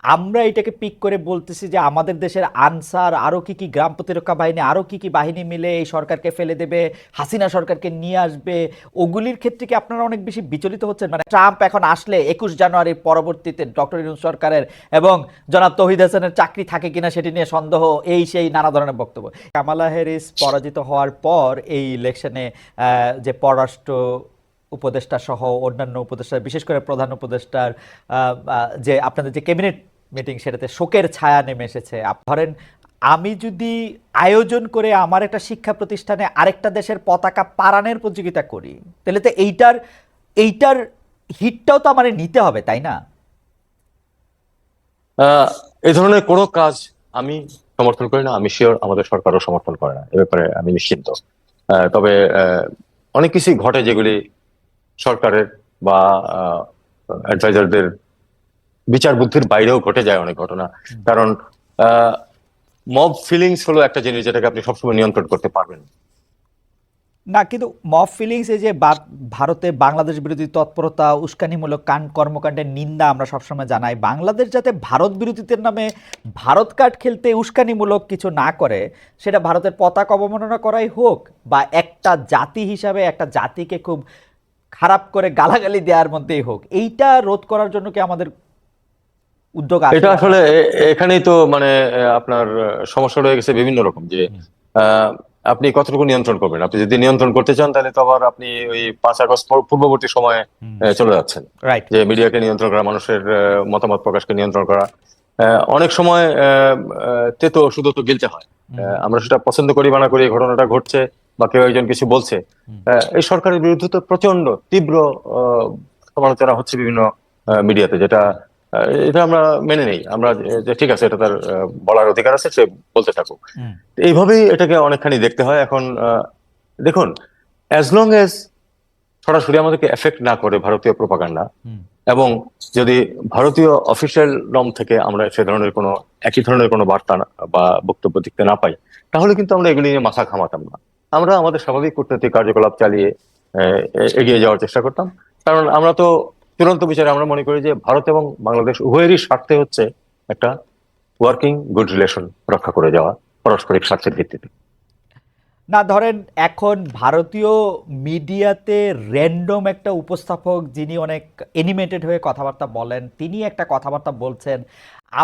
আমরা এটাকে পিক করে বলতেছি যে আমাদের দেশের আনসার আরো কি কি গ্রাম প্রতিরক্ষা বাহিনী আরো কি কি বাহিনী মিলে এই সরকারকে ফেলে দেবে, হাসিনা সরকারকে নিয়ে আসবে। ওগুলির ক্ষেত্রে কি আপনারা অনেক বেশি বিচলিত হচ্ছেন? মানে ট্রাম্প এখন আসলে 21 জানুয়ারির পরবর্তীতে ডক্টর ইউনূস সরকারের এবং জনাব তৌহিদ হাসানের চাকরি থাকে কিনা সেটি নিয়ে সন্দেহ, এই সেই নানা ধরনের বক্তব্য। কামালা হ্যারিস পরাজিত হওয়ার পর এই ইলেকশনে যে পররাষ্ট্র উপদেষ্টা সহ অন্যান্য উপদেষ্টা, বিশেষ করে প্রধান উপদেষ্টার যে আপনাদের যে ক্যাবিনেট মিটিং, সেটাতে শোকের ছায়া নেমে এসেছে। ধরেন আমি যদি আয়োজন করে আমার একটা শিক্ষা প্রতিষ্ঠানে আরেকটা দেশের পতাকা পারানের প্রতিযোগিতা করি, তাহলে তো এইটার হিটটাও তো আমার নিতে হবে, তাই না? আহ এই ধরনের কোনো কাজ আমি সমর্থন করি না। আমি শিওর আমাদের সরকারও সমর্থন করে না, এ ব্যাপারে আমি নিশ্চিন্ত। তবে অনেক কিছুই ঘটে যেগুলি সরকারের বা অ্যাডভাইজারদের বিচার বুদ্ধির বাইরেও ঘটে যায় অনেক ঘটনা। কারণ মব ফিলিংস হলো একটা জিনিস যেটাকে আপনি সবসময় নিয়ন্ত্রণ করতে পারবেন না। না, কিন্তু মব ফিলিংস, এই যে ভারতে বাংলাদেশ বিরোধী তৎপরতা, উস্কানিমূলক কর্মকাণ্ডের নিন্দা আমরা সবসময় জানাই। বাংলাদেশ যাতে ভারত বিরোধীদের নামে ভারত কার্ড খেলতে উস্কানিমূলক কিছু না করে, সেটা ভারতের পতাকা অবমাননা করাই হোক, বা একটা জাতি হিসাবে একটা জাতিকে খুব খারাপ করে গালাগালি দেওয়ার মধ্যেই হোক, এইটা রোধ করার জন্য কি আমাদের উদ্যোগ আছে এটা বা আসলে এখানেই তো মানে আপনার সমস্যা রয়ে গেছে বিভিন্ন রকম যে আহ, আপনি কতটুকু নিয়ন্ত্রণ করবেন। আপনি যদি নিয়ন্ত্রণ করতে চান তাহলে তো আবার আপনি ওই 5 আগস্ট পূর্ববর্তী সময়ে চলে যাচ্ছেন, রাইট? যে মিডিয়াকে নিয়ন্ত্রণ করা, মানুষের মতামত প্রকাশকে নিয়ন্ত্রণ করা। অনেক সময় তেতো শুধু তো গিলতে হয়। আমরা সেটা পছন্দ করি বা না করি, এই ঘটনাটা ঘটছে বা কেউ একজন কিছু বলছে, এই সরকারের বিরুদ্ধে তো প্রচন্ড তীব্র সমালোচনা হচ্ছে বিভিন্ন মিডিয়াতে, যেটা এটা আমরা মেনে নেই। আমরা যে ঠিক আছে, এটা তার বলার অধিকার আছে, সে বলতে থাকুক। এইভাবেই এটাকে অনেকখানি দেখতে হয় এখন। দেখুন, অ্যাজ লং এজ সরাসরি আমাদেরকে এফেক্ট না করে ভারতীয় প্রোপাগান্ডা, এবং যদি ভারতীয় অফিসিয়াল নর্ম থেকে আমরা সে ধরনের কোনো একই ধরনের কোনো বার্তা বা বক্তব্য দেখতে না পাই, তাহলে কিন্তু আমরা এগুলি নিয়ে মাথা ঘামাতাম না। আমরা আমাদের স্বাভাবিক কূটনৈতিক কার্যকলাপ চালিয়ে এগিয়ে যাওয়ার চেষ্টা করতাম। কারণ আমরা তো চূড়ান্ত বিচারে আমরা মনে করি যে ভারত এবং বাংলাদেশ উভয়েরই স্বার্থে হচ্ছে একটা ওয়ার্কিং গুড রিলেশন রক্ষা করে যাওয়া, পারস্পরিক স্বার্থের ভিত্তিতে। না, ধরেন এখন ভারতীয় মিডিয়াতে র্যান্ডম একটা উপস্থাপক, যিনি অনেক এনিমেটেড হয়ে কথাবার্তা বলেন, তিনি একটা কথাবার্তা বলছেন,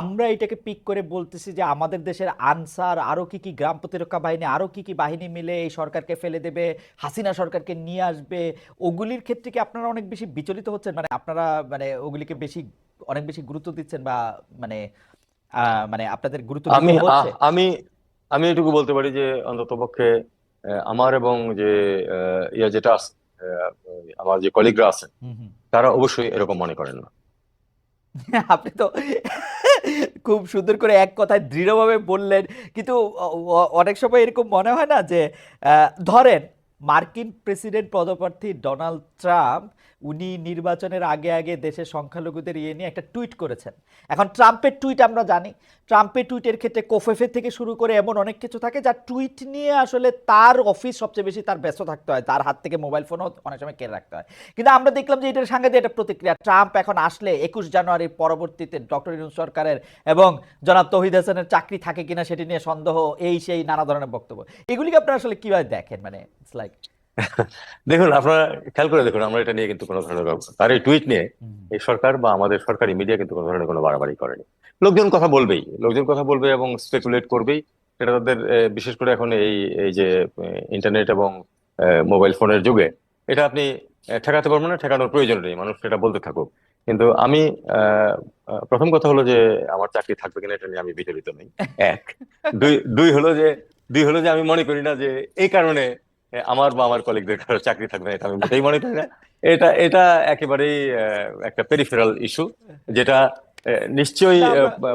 আমরা এটাকে পিক করে বলতেছি যে আমাদের দেশের আনসার আরো কি কি গ্রাম প্রতিরক্ষা বাহিনী আরো কি কি বাহিনী মিলে এই সরকারকে ফেলে দেবে, হাসিনা সরকারকে নিয়ে আসবে। ওগুলির ক্ষেত্রে কি আপনারা অনেক বেশি বিচলিত হচ্ছেন? মানে আপনারা মানে ওগুলিকে অনেক বেশি গুরুত্ব দিচ্ছেন, বা মানে মানে আপনাদের গুরুত্ব আমি দিতে হচ্ছে? আমি আমি এটুকু বলতে পারি যে অন্তত পক্ষে আমার এবং যে ইয়া যেটা আছে, আমার যে কলিগরা আছেন, হুম, হুম। তারা অবশ্যই এরকম মনে করেন না। আপনি তো খুব সুন্দর করে এক কথায় দৃঢ়ভাবে বললেন। কিন্তু অনেক সময় এরকম মনে হয় না যে ধরেন মার্কিন প্রেসিডেন্ট পদপ্রার্থী ডোনাল্ড ট্রাম্প, উনি নির্বাচনের আগে আগে দেশের সংখ্যালঘুদের ইয়ে নিয়ে একটা টুইট করেছেন। এখন ট্রাম্পের টুইট আমরা জানি, ট্রাম্পের টুইটের ক্ষেত্রে কোফেফে থেকে শুরু করে এমন অনেক কিছু থাকে যা টুইট নিয়ে আসলে তার অফিস সবচেয়ে বেশি তার ব্যস্ত থাকতে হয়, তার হাত থেকে মোবাইল ফোনও অনেক সময় কেড়ে রাখতে হয়। কিন্তু আমরা দেখলাম যে এটার সাংঘাতিক একটা প্রতিক্রিয়া। ট্রাম্প এখন আসলে 21 জানুয়ারির পরবর্তীতে ডক্টর ইউনূস সরকারের এবং জনাব তৌহিদ হাসানের চাকরি থাকে কিনা সেটি নিয়ে সন্দেহ, এই সেই নানা ধরনের বক্তব্য। এগুলিকে আপনারা আসলে কিভাবে দেখেন? মানে ইটস লাইক দেখুন, আপনারা খেয়াল করে দেখুন, আমরা এটা নিয়ে কিন্তু কোনো ধরনের তার এই টুইট নিয়ে এই সরকার বা আমাদের সরকারি মিডিয়া কিন্তু কোনো ধরনের কোনো বাড়াবাড়ি করেনি। লোকজন কথা বলবেই, লোকজন কথা বলবে এবং স্পেকুলেট করবেই। এটা তাদের বিশেষ করে এখন এই এই যে ইন্টারনেট এবং মোবাইল ফোনের যুগে এটা আপনি ঠেকাতে পারবেন না, ঠেকানোর প্রয়োজন নেই, মানুষ এটা বলতে থাকুক। কিন্তু আমি আহ, প্রথম কথা হলো যে আমার চাকরি থাকবে কিনা এটা নিয়ে আমি বিচলিত নই। এক। দুই দুই হলো যে দুই হলো যে আমি মনে করি না যে এই কারণে আমার বা আমার কলিগদের কারো চাকরি থাকবে না, এটা আমি মোটেই মনে করি না। এটা একেবারেই একটা পেরিফেরাল ইস্যু, যেটা নিশ্চয়ই না আমরা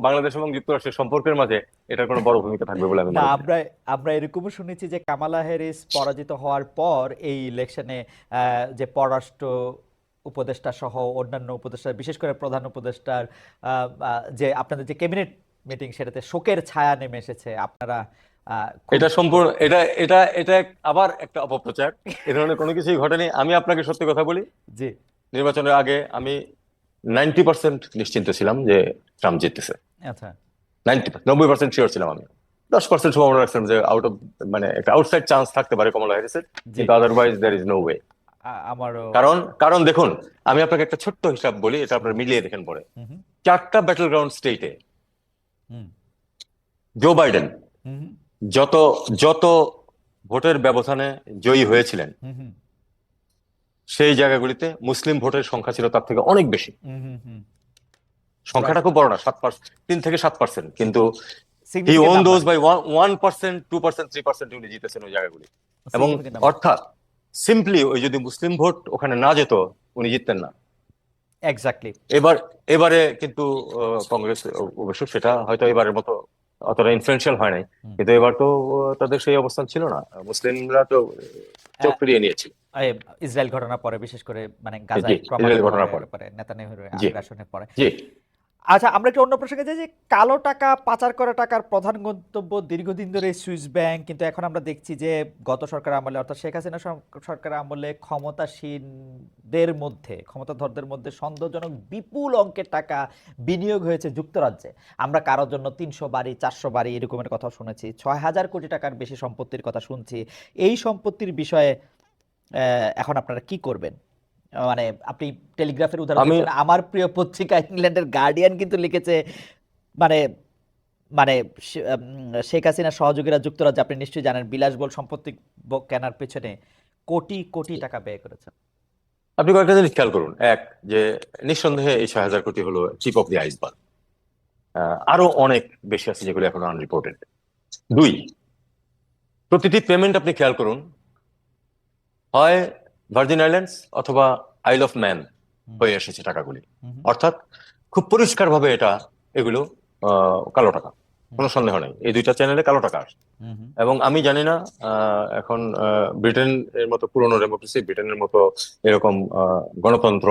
বাংলাদেশ এবং যুক্তরাষ্ট্রের সম্পর্কের মাঝে এটার কোনো বড় ভূমিকা থাকবে বলে আমি না মনে করি না। আমরা আমরা এরকমও শুনেছি যে কামালা হ্যারিস পরাজিত হওয়ার পর এই ইলেকশনে যে পররাষ্ট্র উপদেষ্টা সহ অন্যান্য উপদেষ্টা, বিশেষ করে প্রধান উপদেষ্টার যে আপনাদের যে ক্যাবিনেট মিটিং, সেটাতে শোকের ছায়া নেমে এসেছে। আপনারা খুব এটা সম্পূর্ণ এটা এটা এটা আবার একটা অপপ্রচার। এ ধরনের কোনো কিছুই ঘটেনি। আমি আপনাকে সত্যি কথা বলি, জি। নির্বাচনের আগে আমি 90% নিশ্চিন্ত ছিলাম যে ট্রাম্প জিততেছে। আচ্ছা 90% শিওর ছিলাম আমি। 10% সম্ভাবনা রাখছিলাম যে আউট অফ, মানে একটা আউটসাইড চান্স থাকতে পারে কমলা হ্যারিসের, জি কিন্তু otherwise there is no way. আমারও। কারণ কারণ দেখুন, আমি আপনাকে একটা ছোট্ট হিসাব বলি, এটা আপনারা মিলিয়ে দেখেন পরে। হুম হুম 4টা ব্যাটল গ্রাউন্ড স্টেটে হুম জো বাইডেন হুম যত যত ভোটের ব্যবধানে জয়ী হয়েছিলেন, হুম হুম সেই জায়গাগুলিতে মুসলিম ভোটের সংখ্যা ছিল তার থেকে অনেক বেশি। হুম সংখ্যাটা খুব বড় না, 7%, 3 থেকে 7%, কিন্তু he significant own number. Those by 1%, 2%, 3% উনি জিতেছেন ওই জায়গাগুলি। এবং সিগনিফিকেন্ট নাম্বার। অর্থাৎ সিম্পলি ওই যদি মুসলিম ভোট ওখানে না যেত, উনি জিততেন না। এক্স্যাক্টলি। এবার এবারে কিন্তু কংগ্রেস অবশ্য সেটা হয়তো এবারের মতো অতটা ইনফ্লুয়েন্সিয়াল হয় নাই, কিন্তু এবার তো তাদের সেই অবস্থান ছিল না, মুসলিমরা তো চোখ ফিরিয়ে নিয়েছিল। ইসরায়েল ঘটনার পরে, বিশেষ করে মানে জি, গাজায় ইসরায়েল ক্রমাগতভাবে ঘটনার পরে। পরে নেতানিয়াহুর জি আগ্রাসনের পরে। জি আচ্ছা, আমরা একটু অন্য প্রসঙ্গে যাই, যে কালো টাকা পাচার করা টাকার প্রধান গন্তব্য দীর্ঘদিন ধরে সুইস ব্যাংক, কিন্তু এখন আমরা দেখছি যে গত সরকার আমলে, অর্থাৎ শেখ হাসিনা সরকার আমলে ক্ষমতাসীনদের মধ্যে, ক্ষমতাধরদের মধ্যে সন্দেহজনক বিপুল অঙ্কের টাকা বিনিয়োগ হয়েছে যুক্তরাজ্যে। আমরা কারোর জন্য 300 বাড়ি, 400 বাড়ি এরকমের কথা শুনেছি, 6,000 কোটি টাকার বেশি সম্পত্তির কথা শুনছি। এই সম্পত্তির বিষয়ে এখন আপনারা কি করবেন? মানে আপনি টেলিগ্রাফের উদাহরণ আমি দিচ্ছেন, আমার প্রিয় পত্রিকা ইংল্যান্ডের গার্ডিয়ান কিন্তু লিখেছে, মানে মানে শেখ হাসিনার সহযোগীরা যুক্তরাজ্যে, আপনি নিশ্চয়ই জানেন, বিলাসবহুল সম্পত্তি কেনার পেছনে কোটি কোটি টাকা ব্যয় করেছে। আপনি কয়েকটা জিনিস খেয়াল করুন। এক, যে নিঃসন্দেহে এই 6,000 কোটি হলো টিপ অফ দি আইসবার্গ। আরো অনেক বেশি আছে যেগুলো এখন আনরিপোর্টেড। দুই, প্রতিটি পেমেন্ট আপনি খেয়াল করুন, হয় ভার্জিন আইল্যান্ডস অথবা আইল অফ ম্যান হয়ে এসেছে টাকাগুলি। অর্থাৎ খুব পরিষ্কার ভাবে এগুলো কালো টাকা, কোনো সন্দেহ নেই, এই দুইটা চ্যানেলে কালো টাকা আসে। এবং আমি জানি না এখন ব্রিটেন এর মতো পুরনো ডেমোক্রেসি, ব্রিটেনের মতো এরকম গণতন্ত্র,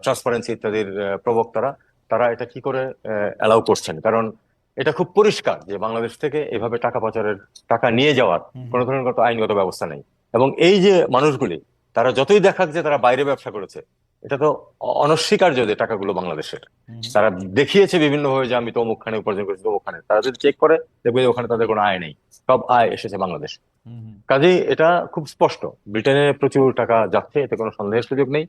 ট্রান্সপারেন্সি ইত্যাদির প্রবক্তারা, তারা এটা কি করে অ্যালাউ করছেন। কারণ এটা খুব পরিষ্কার যে বাংলাদেশ থেকে এভাবে টাকা পাচারের, টাকা নিয়ে যাওয়ার কোনো ধরনের আইনগত ব্যবস্থা নেই। এবং এই যে মানুষগুলি, তারা যতই দেখাক যে তারা বাইরে ব্যবসা করেছে, এটা তো অনস্বীকার্য যে টাকাগুলো বাংলাদেশের। তারা দেখিয়েছে বিভিন্ন ভাবে যে আমি তো অমুকখানে উপার্জন করেছি, অমুকখানে। তারা যদি চেক করে দেখবে যে ওখানে তাদের কোনো আয় নেই, সব আয় এসেছে বাংলাদেশ। কাজেই এটা খুব স্পষ্ট, ব্রিটেনে প্রচুর টাকা যাচ্ছে, এতে কোনো সন্দেহের সুযোগ নেই।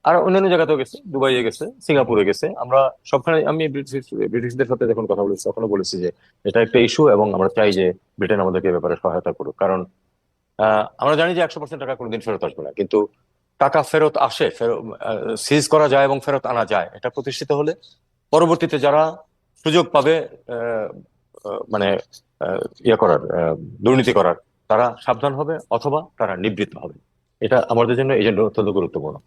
আর অন্যান্য জায়গাতেও গেছে, দুবাইয়ে গেছে, সিঙ্গাপুরে গেছে। আমরা সবখানে, আমি ব্রিটিশদের সাথে যখন কথা বলেছি তখনও বলেছি যে এটা একটা ইস্যু, এবং আমরা চাই যে ব্রিটেন আমাদেরকে এ ব্যাপারে সহায়তা করুক। কারণ আমরা জানি যে 100% টাকা কোনোদিন ফেরত আসবে না, কিন্তু টাকা ফেরত আসে, সিজ করা যায় এবং ফেরত আনা যায়, এটা প্রতিষ্ঠিত হলে পরবর্তীতে যারা সুযোগ পাবে মানে ইয়ে করার, দুর্নীতি করার, তারা সাবধান হবে অথবা তারা নিবৃত্ত হবে। এটা আমাদের জন্য এই জন্য অত্যন্ত গুরুত্বপূর্ণ।